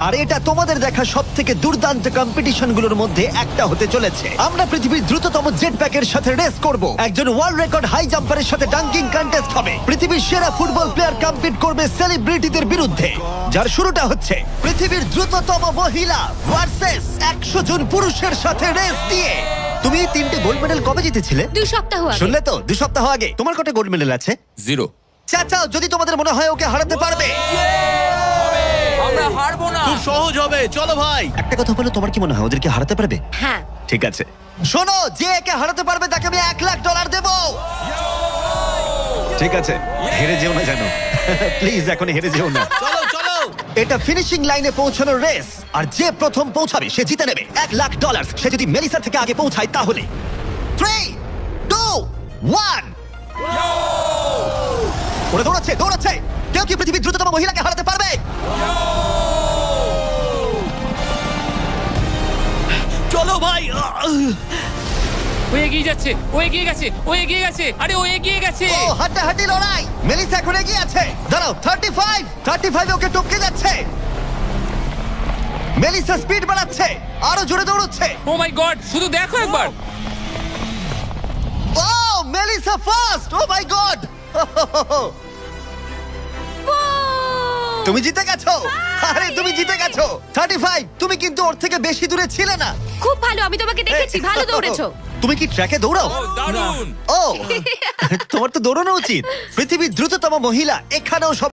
আর এটা তোমাদের দেখা সবথেকে দুর্দান্ত কম্পিটিশনগুলোর মধ্যে একটা হতে চলেছে। আমরা পৃথিবীর দ্রুততম জেট প্যাকের সাথে রেস করব, একজন ওয়ার্ল্ড রেকর্ড হাই জাম্পারের সাথে ডাঙ্কিং কন্টেস্ট হবে, পৃথিবীর সেরা ফুটবল প্লেয়ার কম্পিট করবে সেলিব্রিটিদের বিরুদ্ধে, যার শুরুটা হচ্ছে পৃথিবীর দ্রুততম মহিলা ভার্সেস 100 জন পুরুষের সাথে রেস দিয়ে। তুমি এই 3টে গোল্ড মেডেল কবে জিতেছিলে? 2 সপ্তাহ আগে। শুনলে তো, 2 সপ্তাহ আগে। তোমার কটা গোল্ড মেডেল আছে? 0। চাচাও যদি তোমাদের মনে হয় ওকে হারাতে পারবে। আমরা হারবো না। খুব সহজ হবে, চলো ভাই। একটা কথা বলো, তোমার কি মনে হয় ওদেরকে হারাতে পারবে? হ্যাঁ। ঠিক আছে, শোনো, যে একে হারাতে পারবে তাকে আমি $1,00,000 দেব। ঠিক আছে, হেরে যেও না জানো, প্লিজ এখন হেরে যেও না। চলো চলো। এটা ফিনিশিং লাইনে পৌঁছানোর রেস, আর যে প্রথম পৌঁছাবে সে জিতে নেবে $1,00,000। সে যদি মেলিসার থেকে আগে পৌঁছায় তাহলে 3, 2, 1। ওরা দৌড়াচ্ছে দৌড়াচ্ছে। কেউ কি পৃথিবীর দ্রুততম মহিলাকে হারাতে পারবে? চলো ভাই। ও এগিয়ে যাচ্ছে, ও এগিয়ে গেছে, ও এগিয়ে গেছে, আরে ও এগিয়ে গেছে। ও হাড্ডাহাড্ডি লড়াই। মেলিসা এখন এগিয়ে আছে। দাঁড়াও, 35 ওকে টপকে যাচ্ছে। মেলিসা স্পিড বাড়াচ্ছে, আরো জোরে দৌড়চ্ছে। ও মাই গড, শুধু দেখো একবার। Oh Melissa first. ও মাই গড, তুমি জিতে গেছো। আরে তুমি জিতে গেছো। 35, তুমি কিন্তু ওর থেকে বেশি দূরে ছিলে না। খুব ভালো, আমি তোমাকে দেখেছি, ভালো দৌড়েছো। তুমি কি ট্র্যাকে দৌড়াও? ও দারুণ। ও তোমার তো দৌড়ানো উচিত। পৃথিবীর দ্রুততম মহিলা এখানেও সব